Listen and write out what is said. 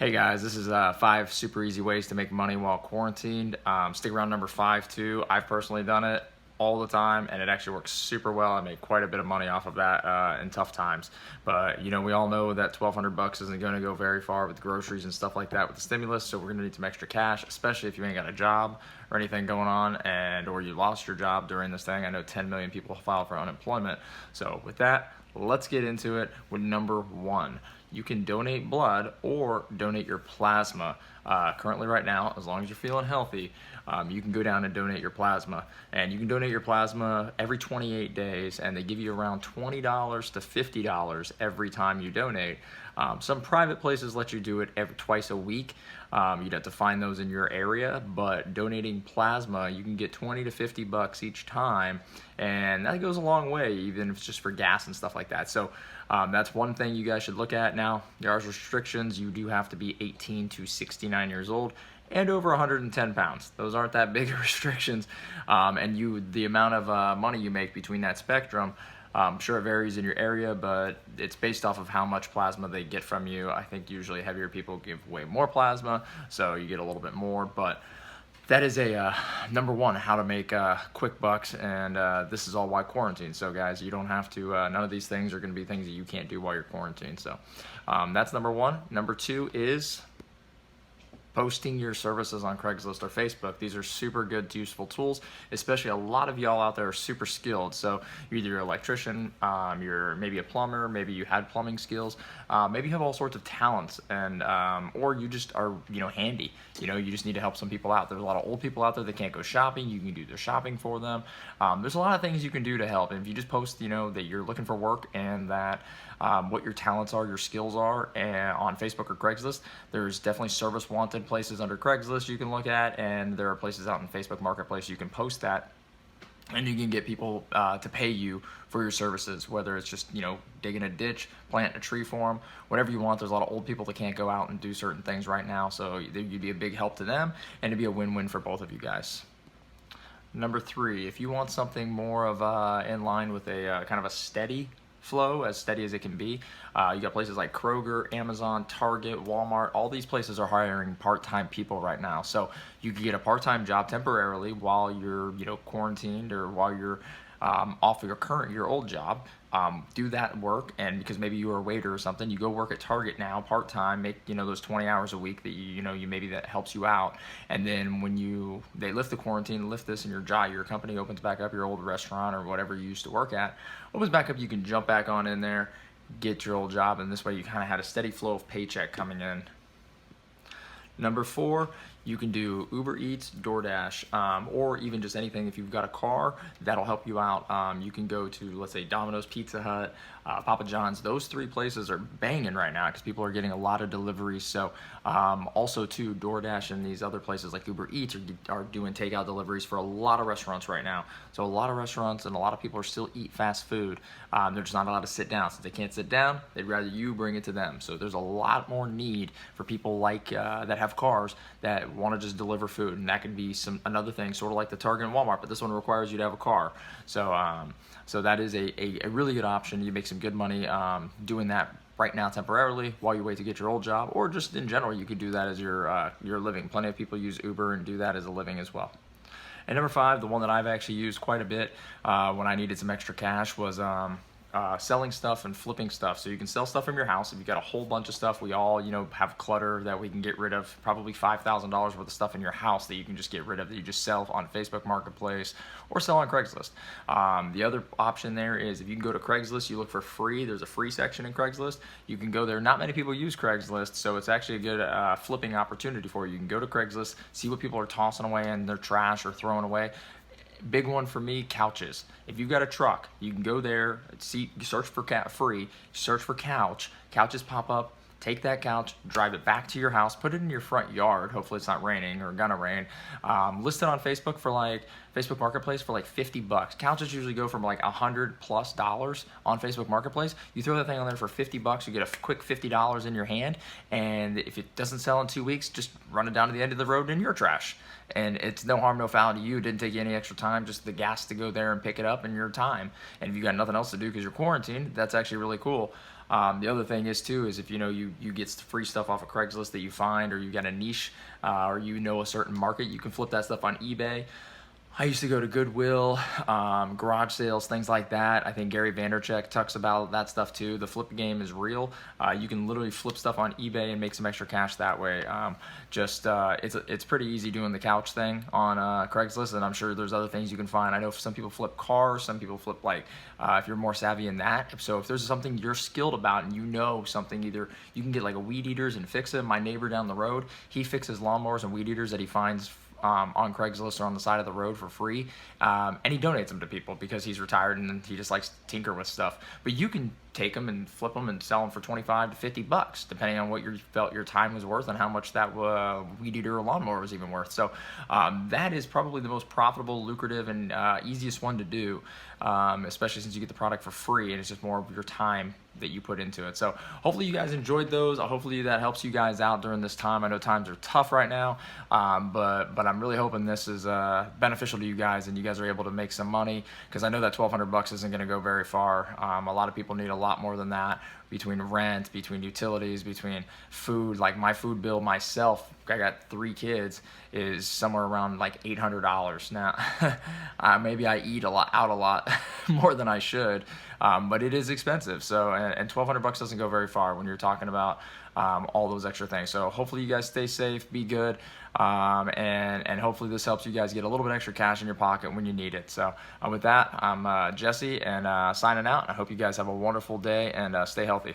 Hey guys, this is 5 super easy ways to make money while quarantined. Stick around number 5 too. I've personally done it all the time and it actually works super well. I made quite a bit of money off of that in tough times. But we all know that 1,200 bucks isn't going to go very far with groceries and stuff like that with the stimulus. So we're going to need some extra cash, especially if you ain't got a job or anything going on or you lost your job during this thing. I know 10 million people filed for unemployment. So with that, let's get into it with number 1. You can donate blood or donate your plasma. Currently right now, as long as you're feeling healthy, you can go down and donate your plasma. And you can donate your plasma every 28 days, and they give you around $20 to $50 every time you donate. Some private places let you do it twice a week. You'd have to find those in your area, but donating plasma, you can get 20 to 50 bucks each time, and that goes a long way, even if it's just for gas and stuff like that. So that's one thing you guys should look at. Now, there are restrictions. You do have to be 18 to 69 years old and over 110 pounds. Those aren't that big of restrictions. And the amount of money you make between that spectrum, I'm sure it varies in your area, but it's based off of how much plasma they get from you. I think usually heavier people give way more plasma, so you get a little bit more. But that is a number 1, how to make quick bucks, and this is all why quarantine. So guys, you don't have to, none of these things are going to be things that you can't do while you're quarantined. So that's number 1. Number 2 is posting your services on Craigslist or Facebook. These are super good, useful tools, especially a lot of y'all out there are super skilled. So you're either an electrician, you're maybe a plumber, maybe you had plumbing skills, maybe you have all sorts of talents, and or you just are handy. You just need to help some people out. There's a lot of old people out there that can't go shopping. You can do their shopping for them. There's a lot of things you can do to help. And if you just post that you're looking for work and that what your talents are, your skills are, and on Facebook or Craigslist, there's definitely service wanted places under Craigslist you can look at, and there are places out in Facebook Marketplace you can post that, and you can get people to pay you for your services, whether it's just digging a ditch, planting a tree for them, whatever you want. There's a lot of old people that can't go out and do certain things right now, so you'd be a big help to them, and it'd be a win-win for both of you guys. Number 3, if you want something more of in line with a kind of a steady flow, as steady as it can be, you got places like Kroger, Amazon, Target, Wal-Mart. All these places are hiring part-time people right now, so you can get a part-time job temporarily while you're quarantined, or while you're off your old job. Do that work, and because maybe you were a waiter or something, you go work at Target now part-time, make those 20 hours a week that you maybe that helps you out. And then when they lift the quarantine, lift this, and your company opens back up, your old restaurant or whatever you used to work at opens back up, you can jump back on in there, get your old job, and this way you kind of had a steady flow of paycheck coming in. Number 4, you can do Uber Eats, Doordash, or even just anything. If you've got a car, that'll help you out. You can go to, let's say, Domino's, Pizza Hut, Papa John's. Those 3 places are banging right now because people are getting a lot of deliveries. So also too, DoorDash and these other places like Uber Eats are doing takeout deliveries for a lot of restaurants right now. So a lot of restaurants and a lot of people are still eat fast food. They're just not allowed to sit down. So if they can't sit down, they'd rather you bring it to them. So there's a lot more need for people like that have cars that want to just deliver food, and that could be another thing, sort of like the Target and Walmart, but this one requires you to have a car. So that is a really good option. You make some good money doing that right now temporarily while you wait to get your old job, or just in general, you could do that as your living. Plenty of people use Uber and do that as a living as well. And number 5, the one that I've actually used quite a bit when I needed some extra cash, was selling stuff and flipping stuff. So you can sell stuff from your house. If you've got a whole bunch of stuff, we all have clutter that we can get rid of. Probably $5,000 worth of stuff in your house that you can just get rid of, that you just sell on Facebook Marketplace or sell on Craigslist. The other option there is, if you can go to Craigslist, you look for free. There's a free section in Craigslist. You can go there. Not many people use Craigslist, so it's actually a good flipping opportunity for you. You can go to Craigslist, see what people are tossing away in their trash or throwing away. Big one for me, couches. If you've got a truck, you can go there, search for free, search for couch. Couches pop up. Take that couch, drive it back to your house, put it in your front yard. Hopefully it's not raining or gonna rain. List it on Facebook for Facebook Marketplace for 50 bucks. Couches usually go from $100+ on Facebook Marketplace. You throw that thing on there for 50 bucks, you get a quick $50 in your hand, and if it doesn't sell in 2 weeks, just run it down to the end of the road in your trash. And it's no harm, no foul to you. It didn't take you any extra time, just the gas to go there and pick it up and your time. And if you got nothing else to do because you're quarantined, that's actually really cool. The other thing is too is if you get free stuff off of Craigslist that you find, or you got a niche, or a certain market, you can flip that stuff on eBay. I used to go to Goodwill, garage sales, things like that. I think Gary Vaynerchuk talks about that stuff too. The flip game is real. You can literally flip stuff on eBay and make some extra cash that way. It's pretty easy doing the couch thing on Craigslist, and I'm sure there's other things you can find. I know some people flip cars, some people flip if you're more savvy in that. So if there's something you're skilled about and something, either you can get like a weed eaters and fix it. My neighbor down the road, he fixes lawnmowers and weed eaters that he finds on Craigslist or on the side of the road for free, and he donates them to people because he's retired and he just likes to tinker with stuff. But you can take them and flip them and sell them for 25 to 50 bucks, depending on what you felt your time was worth and how much that weed eater or lawnmower was even worth. So that is probably the most profitable, lucrative, and easiest one to do, especially since you get the product for free and it's just more of your time that you put into it. So hopefully you guys enjoyed those. Hopefully that helps you guys out during this time. I know times are tough right now, but I'm really hoping this is beneficial to you guys and you guys are able to make some money, because I know that 1,200 bucks isn't going to go very far. A lot of people need a lot more than that, between rent, between utilities, between food. Like my food bill myself, I got 3 kids, is somewhere around like $800. Now, maybe I eat out a lot more than I should, but it is expensive. So, and 1,200 bucks doesn't go very far when you're talking about all those extra things. So hopefully you guys stay safe, be good, and hopefully this helps you guys get a little bit extra cash in your pocket when you need it. So with that, I'm Jesse, and signing out. I hope you guys have a wonderful day and stay healthy.